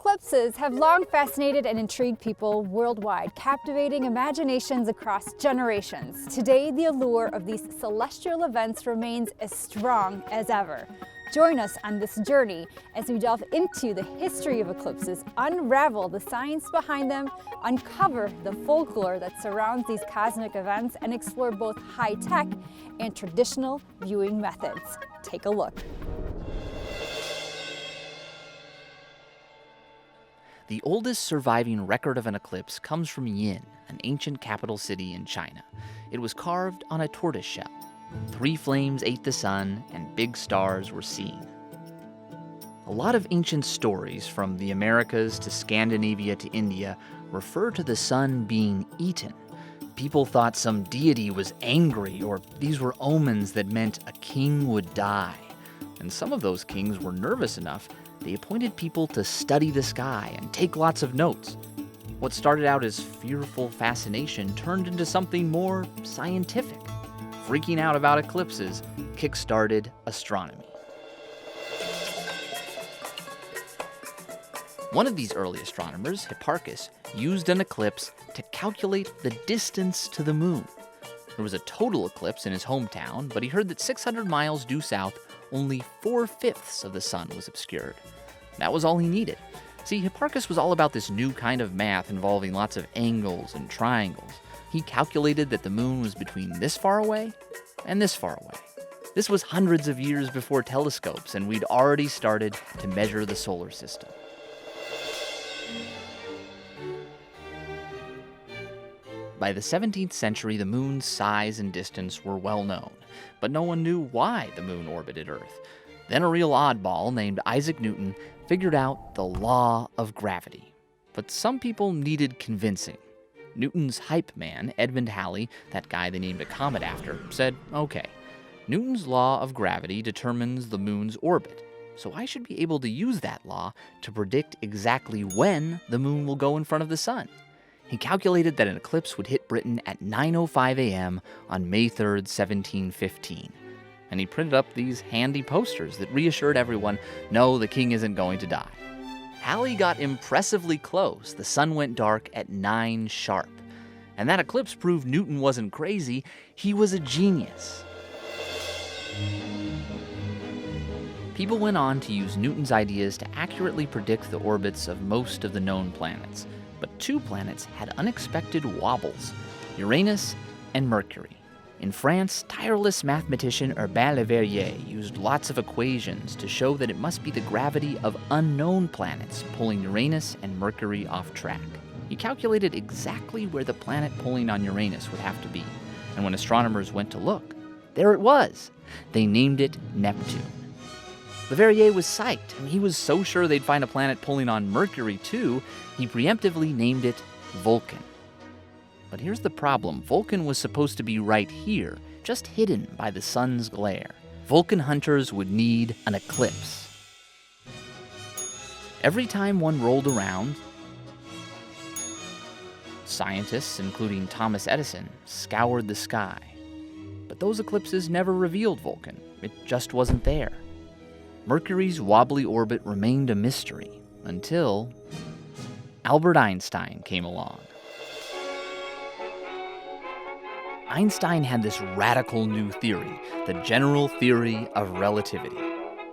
Eclipses have long fascinated and intrigued people worldwide, captivating imaginations across generations. Today, the allure of these celestial events remains as strong as ever. Join us on this journey as we delve into the history of eclipses, unravel the science behind them, uncover the folklore that surrounds these cosmic events, and explore both high-tech and traditional viewing methods. Take a look. The oldest surviving record of an eclipse comes from Yin, an ancient capital city in China. It was carved on a tortoise shell. 3 flames ate the sun, and big stars were seen. A lot of ancient stories, from the Americas to Scandinavia to India, refer to the sun being eaten. People thought some deity was angry, or these were omens that meant a king would die. And some of those kings were nervous enough they appointed people to study the sky and take lots of notes. What started out as fearful fascination turned into something more scientific. Freaking out about eclipses kick-started astronomy. One of these early astronomers, Hipparchus, used an eclipse to calculate the distance to the moon. There was a total eclipse in his hometown, but he heard that 600 miles due south, only 4/5 of the sun was obscured. That was all he needed. See, Hipparchus was all about this new kind of math involving lots of angles and triangles. He calculated that the moon was between this far away and this far away. This was hundreds of years before telescopes, and we'd already started to measure the solar system. By the 17th century, the moon's size and distance were well known, but no one knew why the moon orbited Earth. Then a real oddball named Isaac Newton figured out the law of gravity. But some people needed convincing. Newton's hype man, Edmund Halley, that guy they named a comet after, said, okay, Newton's law of gravity determines the moon's orbit, so I should be able to use that law to predict exactly when the moon will go in front of the sun. He calculated that an eclipse would hit Britain at 9:05 a.m. on May 3rd, 1715. And he printed up these handy posters that reassured everyone, no, the king isn't going to die. Halley got impressively close. The sun went dark at 9 sharp. And that eclipse proved Newton wasn't crazy, he was a genius. People went on to use Newton's ideas to accurately predict the orbits of most of the known planets. But 2 planets had unexpected wobbles, Uranus and Mercury. In France, tireless mathematician Urbain Le Verrier used lots of equations to show that it must be the gravity of unknown planets pulling Uranus and Mercury off track. He calculated exactly where the planet pulling on Uranus would have to be, and when astronomers went to look, there it was. They named it Neptune. Le Verrier was psyched, and he was so sure they'd find a planet pulling on Mercury too, he preemptively named it Vulcan. But here's the problem. Vulcan was supposed to be right here, just hidden by the sun's glare. Vulcan hunters would need an eclipse. Every time one rolled around, scientists, including Thomas Edison, scoured the sky. But those eclipses never revealed Vulcan. It just wasn't there. Mercury's wobbly orbit remained a mystery until Albert Einstein came along. Einstein had this radical new theory, the general theory of relativity,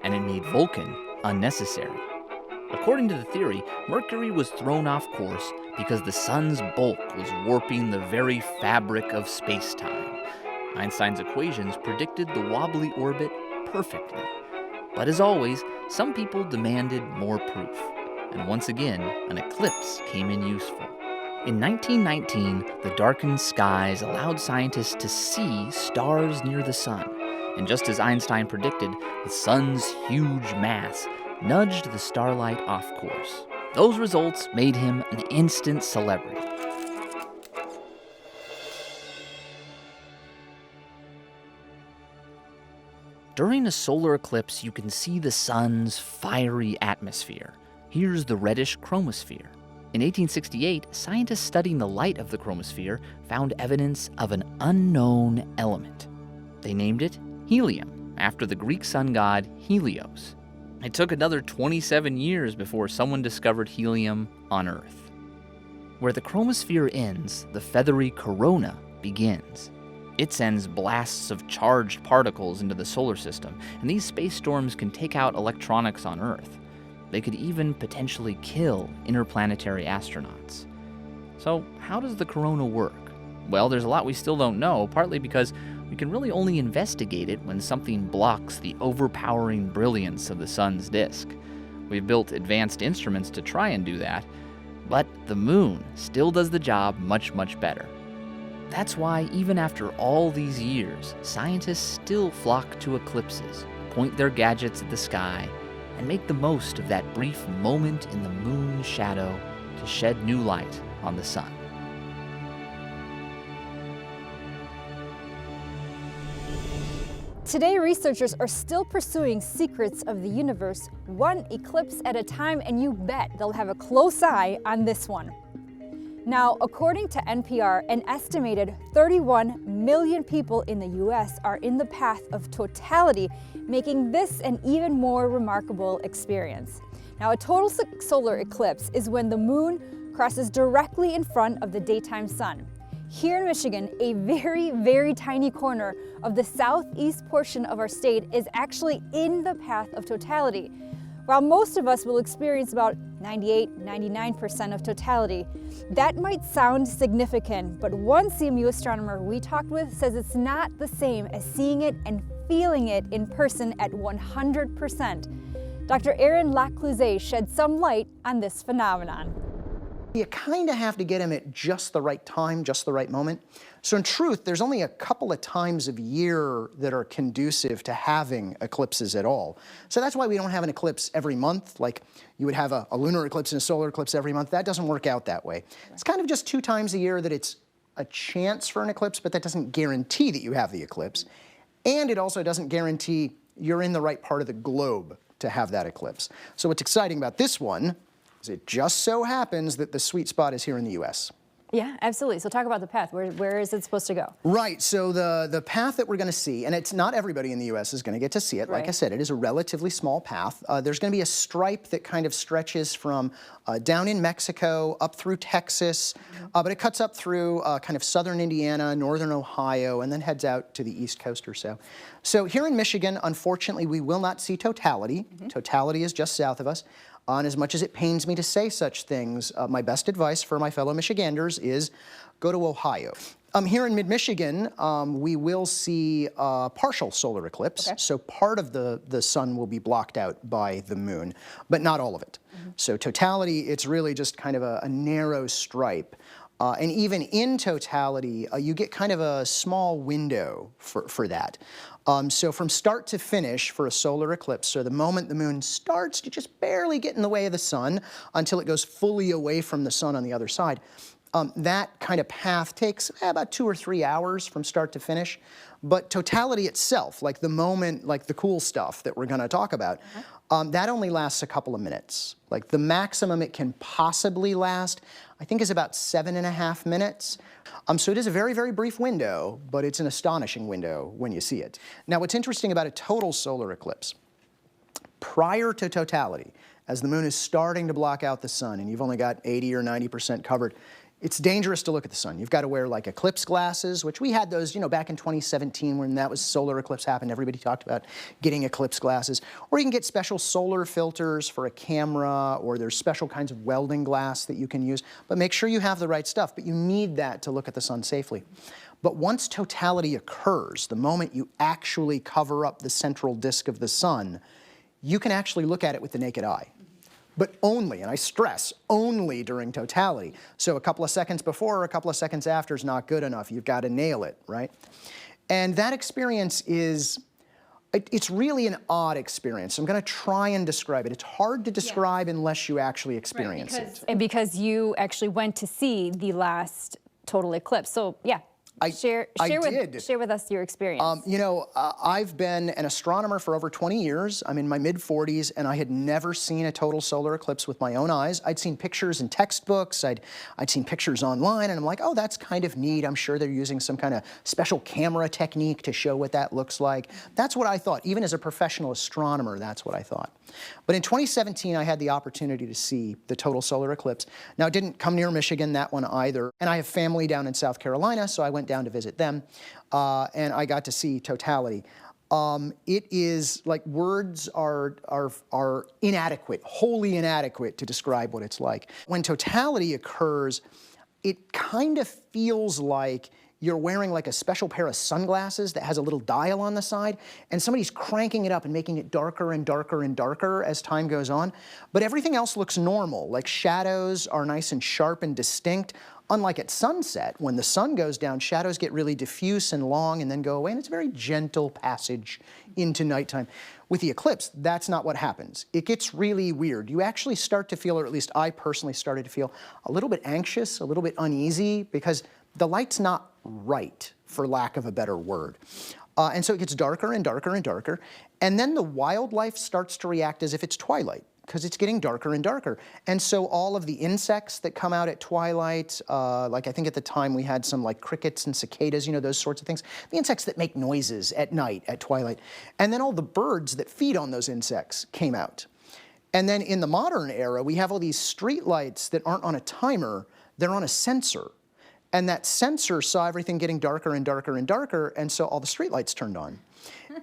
and it made Vulcan unnecessary. According to the theory, Mercury was thrown off course because the sun's bulk was warping the very fabric of space-time. Einstein's equations predicted the wobbly orbit perfectly. But as always, some people demanded more proof. And once again, an eclipse came in useful. In 1919, the darkened skies allowed scientists to see stars near the sun. And just as Einstein predicted, the sun's huge mass nudged the starlight off course. Those results made him an instant celebrity. During a solar eclipse, you can see the sun's fiery atmosphere. Here's the reddish chromosphere. In 1868, scientists studying the light of the chromosphere found evidence of an unknown element. They named it helium, after the Greek sun god Helios. It took another 27 years before someone discovered helium on Earth. Where the chromosphere ends, the feathery corona begins. It sends blasts of charged particles into the solar system, and these space storms can take out electronics on Earth. They could even potentially kill interplanetary astronauts. So, how does the corona work? Well, there's a lot we still don't know, partly because we can really only investigate it when something blocks the overpowering brilliance of the sun's disk. We've built advanced instruments to try and do that, but the moon still does the job much, much better. That's why, even after all these years, scientists still flock to eclipses, point their gadgets at the sky, and make the most of that brief moment in the moon's shadow to shed new light on the sun. Today, researchers are still pursuing secrets of the universe, one eclipse at a time, and you bet they'll have a close eye on this one. Now, according to NPR, an estimated 31 million people in the US are in the path of totality, making this an even more remarkable experience. Now, a total solar eclipse is when the moon crosses directly in front of the daytime sun. Here in Michigan, a very, very tiny corner of the southeast portion of our state is actually in the path of totality. While most of us will experience about 98–99% of totality, that might sound significant, but one CMU astronomer we talked with says it's not the same as seeing it and feeling it in person at 100%. Dr. Aaron Laclouzet shed some light on this phenomenon. You kind of have to get them at just the right time, just the right moment. So in truth, there's only a couple of times of year that are conducive to having eclipses at all. So that's why we don't have an eclipse every month, like you would have a lunar eclipse and a solar eclipse every month. That doesn't work out that way. It's kind of just 2 times a year that it's a chance for an eclipse, but that doesn't guarantee that you have the eclipse. And it also doesn't guarantee you're in the right part of the globe to have that eclipse. So what's exciting about this one, it just so happens that the sweet spot is here in the US. Yeah, absolutely. So talk about the path. Where is it supposed to go? Right, so the path that we're going to see, and it's not everybody in the US is going to get to see it. Right. Like I said, it is a relatively small path. There's going to be a stripe that kind of stretches from down in Mexico up through Texas, but it cuts up through kind of southern Indiana, northern Ohio, and then heads out to the East Coast or so. So here in Michigan, unfortunately, we will not see totality. Totality is just south of us. And as much as it pains me to say such things, my best advice for my fellow Michiganders is go to Ohio. Here in mid-Michigan, we will see a partial solar eclipse. Okay. So part of the sun will be blocked out by the moon, but not all of it. So totality, it's really just kind of a narrow stripe. And even in totality, you get kind of a small window for that. So from start to finish for a solar eclipse, so the moment the moon starts to just barely get in the way of the sun until it goes fully away from the sun on the other side, that kind of path takes about 2 or 3 hours from start to finish. But totality itself, like the moment, like the cool stuff that we're going to talk about, that only lasts a couple of minutes. Like the maximum it can possibly last, I think, is about 7.5 minutes. So it is a very, very brief window, but it's an astonishing window when you see it. Now, what's interesting about a total solar eclipse, prior to totality, as the moon is starting to block out the sun and you've only got 80 or 90% covered, it's dangerous to look at the sun. You've got to wear like eclipse glasses, which we had those, back in 2017 when that was solar eclipse happened. Everybody talked about getting eclipse glasses. Or you can get special solar filters for a camera, or there's special kinds of welding glass that you can use. But make sure you have the right stuff. But you need that to look at the sun safely. But once totality occurs, the moment you actually cover up the central disk of the sun, you can actually look at it with the naked eye. But only, and I stress, only during totality. So a couple of seconds before or a couple of seconds after is not good enough. You've got to nail it, right? And that experience is, it's really an odd experience. I'm going to try and describe it. It's hard to describe unless you actually experience it. And because you actually went to see the last total eclipse. So yeah. Share with us your experience. You know, I've been an astronomer for over 20 years. I'm in my mid-40s, and I had never seen a total solar eclipse with my own eyes. I'd seen pictures in textbooks, I'd seen pictures online, and I'm like, oh, that's kind of neat. I'm sure they're using some kind of special camera technique to show what that looks like. That's what I thought. Even as a professional astronomer, that's what I thought. But in 2017, I had the opportunity to see the total solar eclipse. Now, it didn't come near Michigan, that one either. And I have family down in South Carolina, so I went down to visit them, and I got to see totality. It is like words are inadequate, wholly inadequate to describe what it's like. When totality occurs, it kind of feels like you're wearing like a special pair of sunglasses that has a little dial on the side, and somebody's cranking it up and making it darker and darker and darker as time goes on. But everything else looks normal, like shadows are nice and sharp and distinct. Unlike at sunset, when the sun goes down, shadows get really diffuse and long and then go away, and it's a very gentle passage into nighttime. With the eclipse, that's not what happens. It gets really weird. You actually start to feel, or at least I personally started to feel, a little bit anxious, a little bit uneasy, because the light's not right, for lack of a better word. And so it gets darker and darker and darker, and then the wildlife starts to react as if it's twilight, because it's getting darker and darker. And so all of the insects that come out at twilight, like I think at the time we had some like crickets and cicadas, you know, those sorts of things, the insects that make noises at night, at twilight. And then all the birds that feed on those insects came out. And then in the modern era, we have all these street lights that aren't on a timer, they're on a sensor. And that sensor saw everything getting darker and darker and darker, and so all the streetlights turned on.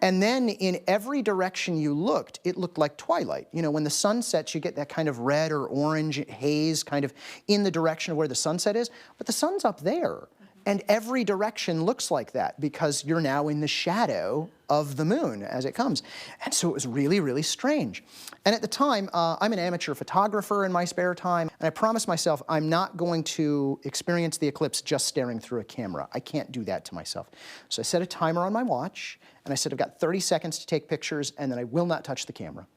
And then in every direction you looked, it looked like twilight. You know, when the sun sets, you get that kind of red or orange haze kind of in the direction of where the sunset is, but the sun's up there. And every direction looks like that because you're now in the shadow of the moon as it comes. And so it was really, really strange. And at the time, I'm an amateur photographer in my spare time, and I promised myself I'm not going to experience the eclipse just staring through a camera. I can't do that to myself. So I set a timer on my watch, and I said I've got 30 seconds to take pictures, and then I will not touch the camera.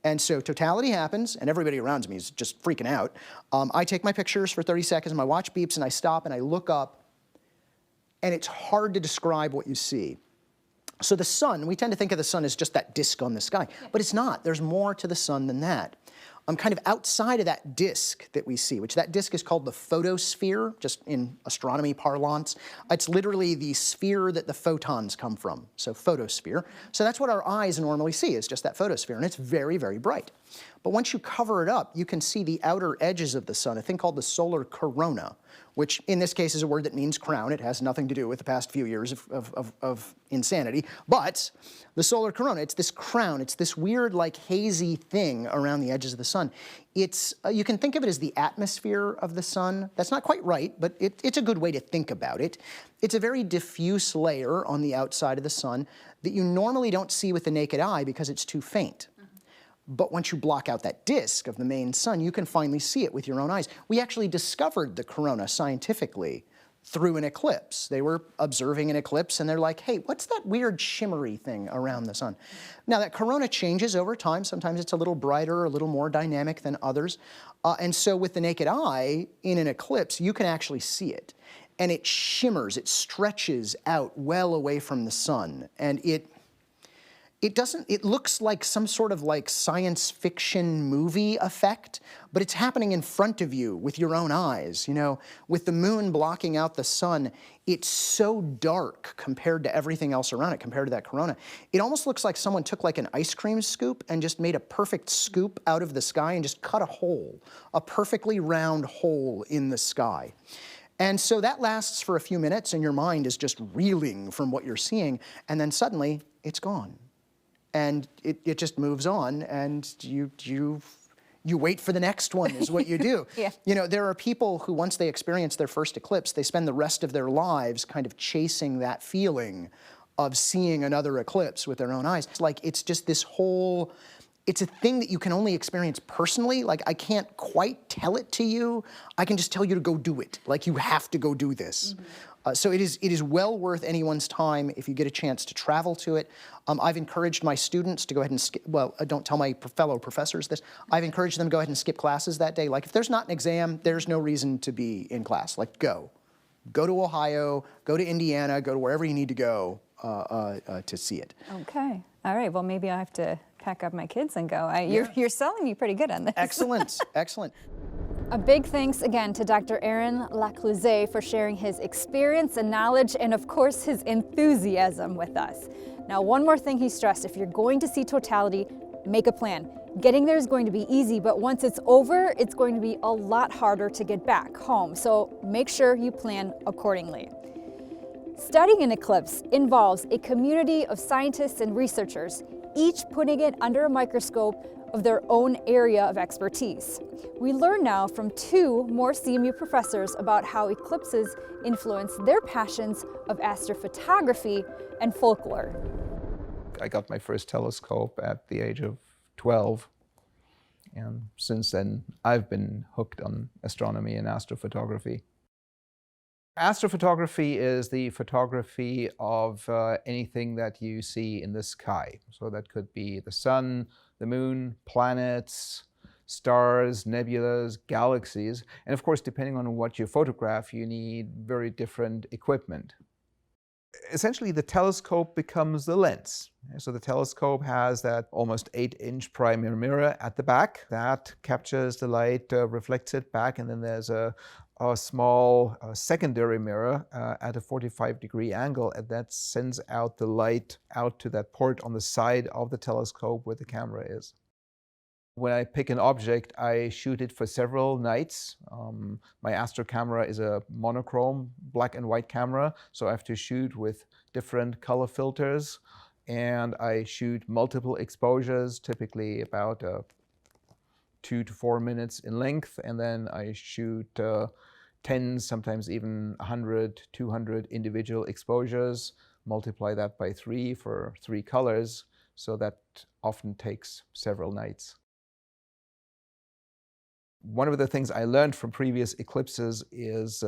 And so totality happens, and everybody around me is just freaking out. I take my pictures for 30 seconds, my watch beeps, and I stop, and I look up, and it's hard to describe what you see. So the sun, we tend to think of the sun as just that disk on the sky, but it's not. There's more to the sun than that. Kind of outside of that disk that we see, which that disk is called the photosphere, just in astronomy parlance. It's literally the sphere that the photons come from, so photosphere. So that's what our eyes normally see, is just that photosphere, and it's very, very bright. But once you cover it up, you can see the outer edges of the sun, a thing called the solar corona, which in this case is a word that means crown. It has nothing to do with the past few years of insanity. But the solar corona, it's this crown, it's this weird, like, hazy thing around the edges of the sun. It's, you can think of it as the atmosphere of the sun. That's not quite right, but it's a good way to think about it. It's a very diffuse layer on the outside of the sun that you normally don't see with the naked eye because it's too faint. But once you block out that disk of the main sun, you can finally see it with your own eyes. We actually discovered the corona scientifically through an eclipse. They were observing an eclipse, and they're like, hey, what's that weird shimmery thing around the sun? Now, that corona changes over time. Sometimes it's a little brighter, a little more dynamic than others. And so with the naked eye, in an eclipse, you can actually see it. And it shimmers, it stretches out well away from the sun, and it looks like some sort of like science fiction movie effect, but it's happening in front of you with your own eyes. You know, with the moon blocking out the sun, it's so dark compared to everything else around it, compared to that corona. It almost looks like someone took like an ice cream scoop and just made a perfect scoop out of the sky and just cut a hole, a perfectly round hole in the sky. And so that lasts for a few minutes, and your mind is just reeling from what you're seeing, and then suddenly it's gone. And it just moves on, and you wait for the next one is what you do. Yeah. You know, there are people who, once they experience their first eclipse, they spend the rest of their lives kind of chasing that feeling of seeing another eclipse with their own eyes. It's like, it's just this whole, it's a thing that you can only experience personally. Like, I can't quite tell it to you. I can just tell you to go do it. Like, you have to go do this. Mm-hmm. So it is well worth anyone's time if you get a chance to travel to it. I've encouraged my students to go ahead and skip, well, don't tell my fellow professors this. I've encouraged them to go ahead and skip classes that day. Like, if there's not an exam, there's no reason to be in class. Like, go. go to Ohio, go to Indiana, go to wherever you need to go to see it. Okay. All right. Well, maybe I'll have to pack up my kids and go. You're selling me pretty good on this. Excellent. Excellent. A big thanks again to Dr. Aaron Laclouzet for sharing his experience and knowledge and, of course, his enthusiasm with us. Now, one more thing he stressed, if you're going to see totality, make a plan. Getting there is going to be easy, but once it's over, it's going to be a lot harder to get back home. So make sure you plan accordingly. Studying an eclipse involves a community of scientists and researchers, each putting it under a microscope of their own area of expertise. We learn now from two more CMU professors about how eclipses influence their passions of astrophotography and folklore. I got my first telescope at the age of 12, and since then I've been hooked on astronomy and astrophotography. Astrophotography is the photography of anything that you see in the sky. So that could be the sun, the moon, planets, stars, nebulas, galaxies. And of course, depending on what you photograph, you need very different equipment. Essentially, the telescope becomes the lens. So the telescope has that almost 8-inch primary mirror at the back that captures the light, reflects it back, and then there's a small secondary mirror at a 45-degree angle, and that sends out the light out to that port on the side of the telescope where the camera is. When I pick an object, I shoot it for several nights. My Astro camera is a monochrome black and white camera, so I have to shoot with different color filters, and I shoot multiple exposures, typically about 2 to 4 minutes in length, and then I shoot 10, sometimes even 100, 200 individual exposures, multiply that by 3 for 3 colors, so that often takes several nights. One of the things I learned from previous eclipses is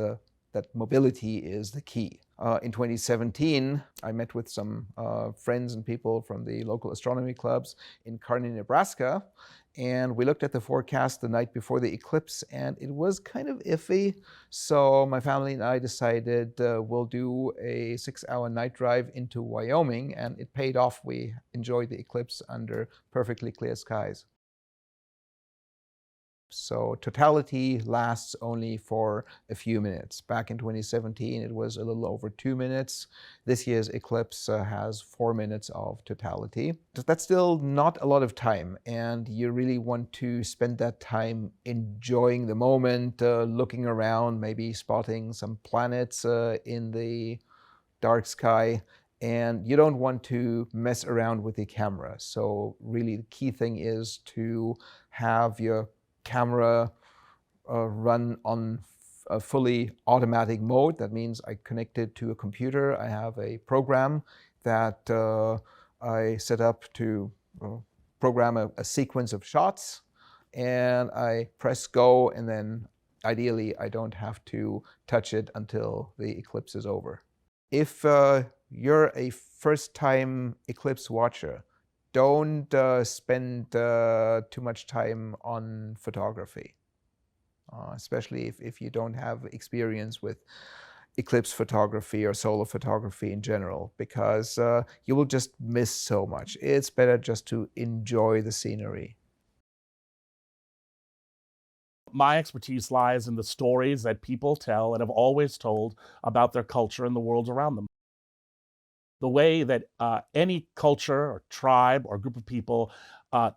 that mobility is the key. In 2017, I met with some friends and people from the local astronomy clubs in Kearney, Nebraska, and we looked at the forecast the night before the eclipse, and it was kind of iffy. So my family and I decided we'll do a 6-hour night drive into Wyoming, and it paid off. We enjoyed the eclipse under perfectly clear skies. So totality lasts only for a few minutes. Back in 2017, it was a little over 2 minutes. This year's eclipse has 4 minutes of totality. That's still not a lot of time, and you really want to spend that time enjoying the moment, looking around, maybe spotting some planets in the dark sky. And you don't want to mess around with the camera. So really the key thing is to have your camera run on a fully automatic mode. That means I connect it to a computer. I have a program that I set up to program a sequence of shots, and I press go, and then ideally I don't have to touch it until the eclipse is over. If you're a first-time eclipse watcher, don't spend too much time on photography, especially if you don't have experience with eclipse photography or solar photography in general, because you will just miss so much. It's better just to enjoy the scenery. My expertise lies in the stories that people tell and have always told about their culture and the world around them. The way that any culture or tribe or group of people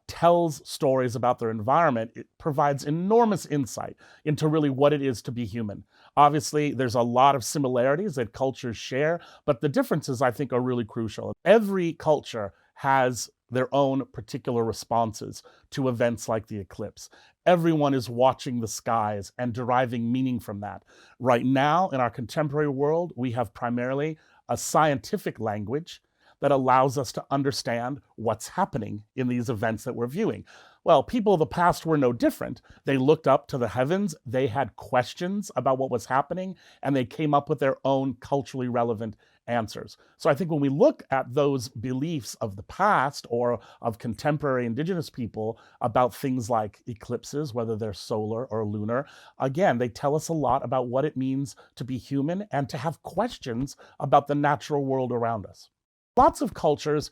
tells stories about their environment, it provides enormous insight into really what it is to be human. Obviously, there's a lot of similarities that cultures share, but the differences, I think, are really crucial. Every culture has their own particular responses to events like the eclipse. Everyone is watching the skies and deriving meaning from that. Right now, in our contemporary world, we have primarily a scientific language that allows us to understand what's happening in these events that we're viewing. Well, people of the past were no different. They looked up to the heavens, they had questions about what was happening, and they came up with their own culturally relevant answers. So I think when we look at those beliefs of the past or of contemporary indigenous people about things like eclipses, whether they're solar or lunar, again, they tell us a lot about what it means to be human and to have questions about the natural world around us. Lots of cultures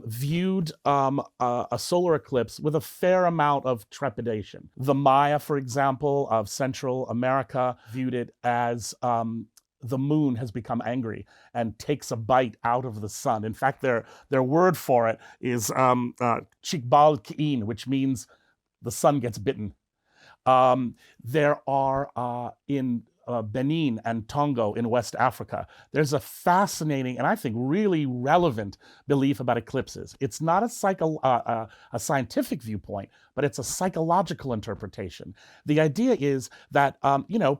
viewed a solar eclipse with a fair amount of trepidation. The Maya, for example, of Central America, viewed it as the moon has become angry and takes a bite out of the sun. In fact, their word for it is chikbal ki'in, which means the sun gets bitten. There are in Benin and Tongo in West Africa, there's a fascinating and I think really relevant belief about eclipses. It's not a scientific viewpoint, but it's a psychological interpretation. The idea is that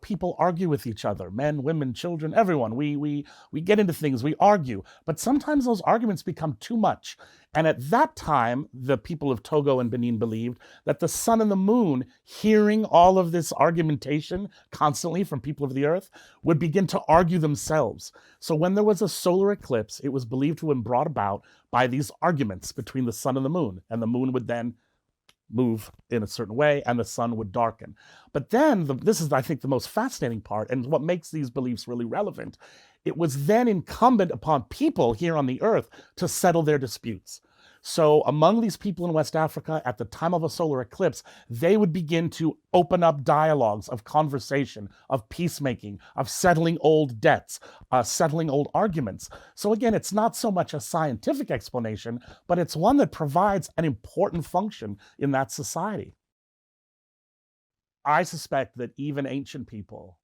people argue with each other, men, women, children, everyone. We get into things, we argue, but sometimes those arguments become too much. And at that time, the people of Togo and Benin believed that the sun and the moon, hearing all of this argumentation constantly from people of the earth, would begin to argue themselves. So when there was a solar eclipse, it was believed to have been brought about by these arguments between the sun and the moon would then move in a certain way, and the sun would darken. But then, this is, I think, the most fascinating part, and what makes these beliefs really relevant. It was then incumbent upon people here on the earth to settle their disputes. So among these people in West Africa, at the time of a solar eclipse, they would begin to open up dialogues of conversation, of peacemaking, of settling old debts, settling old arguments. So again, it's not so much a scientific explanation, but it's one that provides an important function in that society. I suspect that even ancient people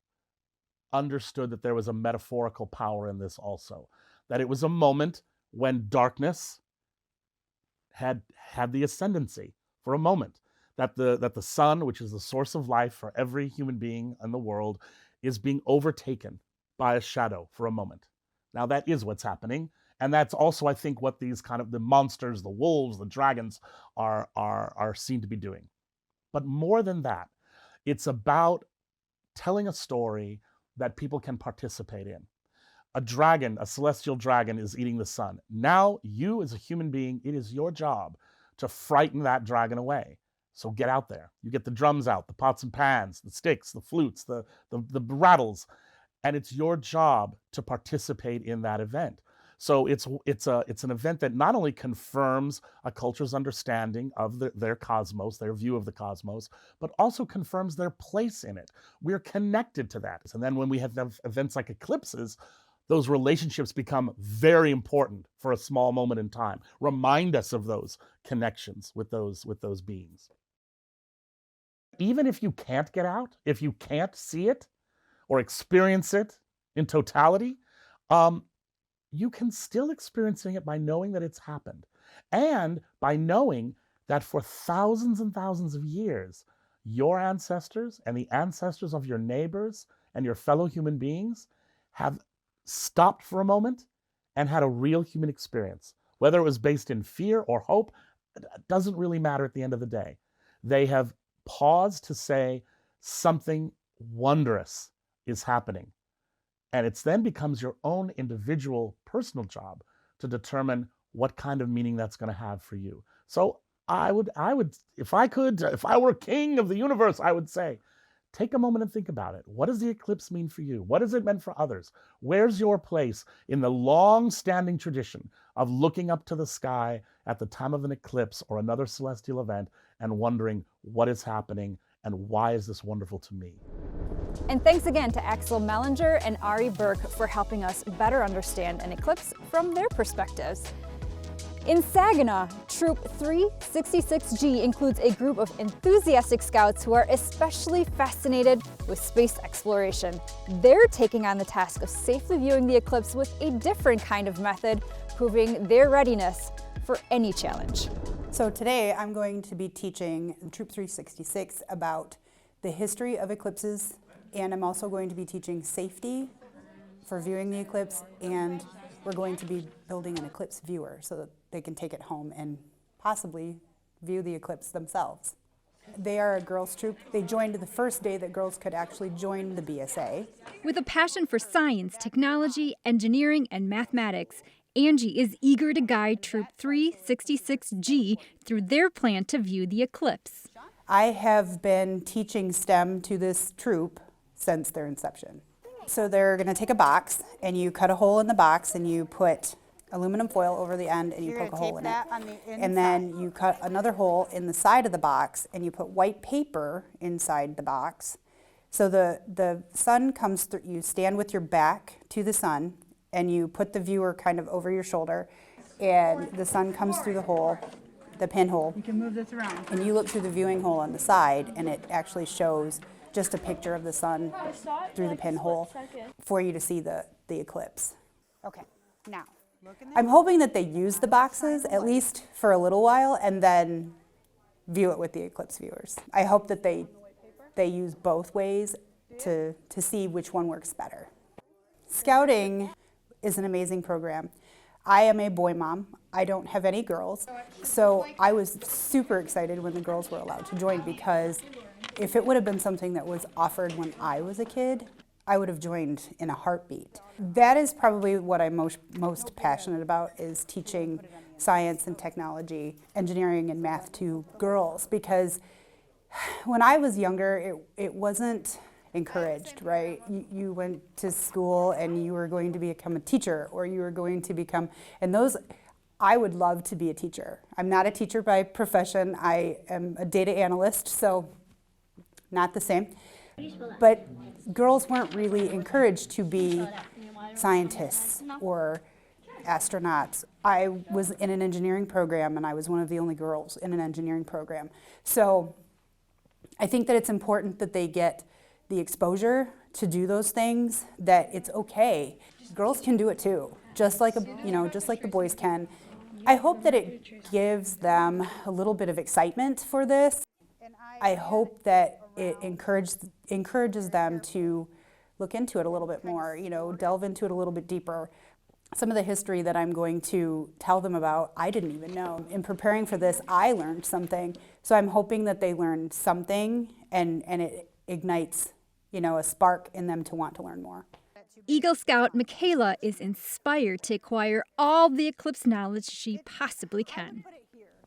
understood that there was a metaphorical power in this also, that it was a moment when darkness had the ascendancy for a moment, that the sun, which is the source of life for every human being in the world, is being overtaken by a shadow for a moment. Now that is what's happening, and that's also, I think, what these kind of the monsters, the wolves, the dragons are seen to be doing. But more than that, it's about telling a story that people can participate in. A dragon, a celestial dragon, is eating the sun. Now, you as a human being, it is your job to frighten that dragon away. So get out there. You get the drums out, the pots and pans, the sticks, the flutes, the rattles, and it's your job to participate in that event. So it's an event that not only confirms a culture's understanding of their cosmos, their view of the cosmos, but also confirms their place in it. We're connected to that. And then when we have events like eclipses, those relationships become very important for a small moment in time. Remind us of those connections with those beings. Even if you can't get out, if you can't see it or experience it in totality, you can still experiencing it by knowing that it's happened. And by knowing that for thousands and thousands of years, your ancestors and the ancestors of your neighbors and your fellow human beings have stopped for a moment and had a real human experience. Whether it was based in fear or hope, it doesn't really matter at the end of the day. They have paused to say something wondrous is happening. And it then becomes your own individual personal job to determine what kind of meaning that's going to have for you. So I would, if I were king of the universe, I would say, take a moment and think about it. What does the eclipse mean for you? What has it meant for others? Where's your place in the long-standing tradition of looking up to the sky at the time of an eclipse or another celestial event and wondering what is happening and why is this wonderful to me? And thanks again to Axel Mellinger and Ari Burke for helping us better understand an eclipse from their perspectives. In Saginaw, Troop 366G includes a group of enthusiastic scouts who are especially fascinated with space exploration. They're taking on the task of safely viewing the eclipse with a different kind of method, proving their readiness for any challenge. So today I'm going to be teaching Troop 366 about the history of eclipses, and I'm also going to be teaching safety for viewing the eclipse, and we're going to be building an eclipse viewer so that they can take it home and possibly view the eclipse themselves. They are a girls' troop. They joined the first day that girls could actually join the BSA. With a passion for science, technology, engineering, and mathematics, Angie is eager to guide Troop 366G through their plan to view the eclipse. I have been teaching STEM to this troop since their inception. So they're going to take a box, and you cut a hole in the box, and you put aluminum foil over the end, and you poke a hole in it. And then you cut another hole in the side of the box, and you put white paper inside the box. So the sun comes through, you stand with your back to the sun, and you put the viewer kind of over your shoulder, and the sun comes through the hole, the pinhole. You can move this around. And you look through the viewing hole on the side, and it actually shows just a picture of the sun through the pinhole for you to see the eclipse. Okay, now. I'm hoping that they use the boxes at least for a little while and then view it with the eclipse viewers. I hope that they use both ways to see which one works better. Scouting is an amazing program. I am a boy mom. I don't have any girls. So I was super excited when the girls were allowed to join, because if it would have been something that was offered when I was a kid, I would have joined in a heartbeat. That is probably what I'm most passionate about, is teaching science and technology, engineering and math to girls, because when I was younger, it wasn't encouraged, right? You went to school and you were going to become a teacher, or you were going to become, and those, I would love to be a teacher. I'm not a teacher by profession. I am a data analyst, so not the same. But girls weren't really encouraged to be scientists or astronauts. I was in an engineering program, and I was one of the only girls in an engineering program. So I think that it's important that they get the exposure to do those things, that it's okay. Girls can do it too, just like the boys can. I hope that it gives them a little bit of excitement for this. I hope that it encourages them to look into it a little bit more, delve into it a little bit deeper. Some of the history that I'm going to tell them about, I didn't even know. In preparing for this, I learned something. So I'm hoping that they learn something, and it ignites, a spark in them to want to learn more. Eagle Scout Michaela is inspired to acquire all the eclipse knowledge she possibly can.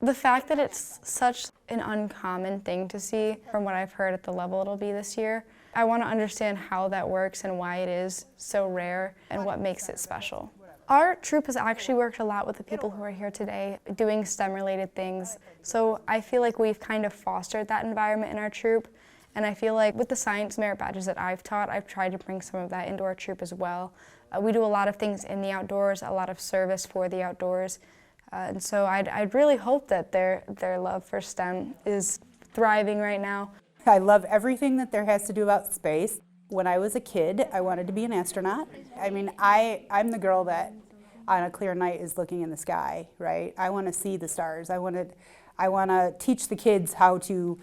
The fact that it's such an uncommon thing to see, from what I've heard at the level it'll be this year, I want to understand how that works and why it is so rare and what makes it special. Our troop has actually worked a lot with the people who are here today doing STEM-related things, so I feel like we've kind of fostered that environment in our troop, and I feel like with the science merit badges that I've taught, I've tried to bring some of that into our troop as well. We do a lot of things in the outdoors, a lot of service for the outdoors, and so I'd really hope that their love for STEM is thriving right now. I love everything that there has to do about space. When I was a kid, I wanted to be an astronaut. I mean, I'm the girl that on a clear night is looking in the sky, right? I want to see the stars. I want to teach the kids how to,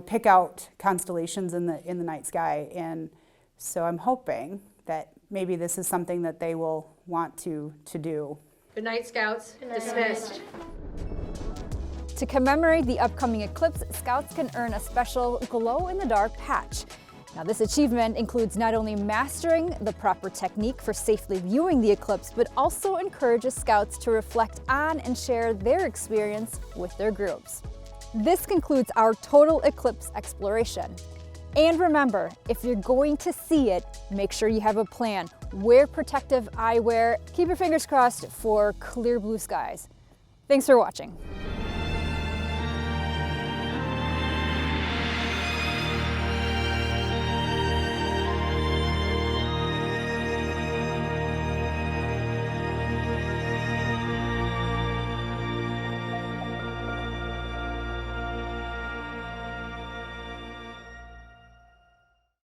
pick out constellations in the night sky. And so I'm hoping that maybe this is something that they will want to do. Good night, Scouts. Dismissed. To commemorate the upcoming eclipse, Scouts can earn a special glow-in-the-dark patch. Now, this achievement includes not only mastering the proper technique for safely viewing the eclipse, but also encourages Scouts to reflect on and share their experience with their groups. This concludes our Total Eclipse Exploration. And remember, if you're going to see it, make sure you have a plan. Wear protective eyewear. Keep your fingers crossed for clear blue skies. Thanks for watching.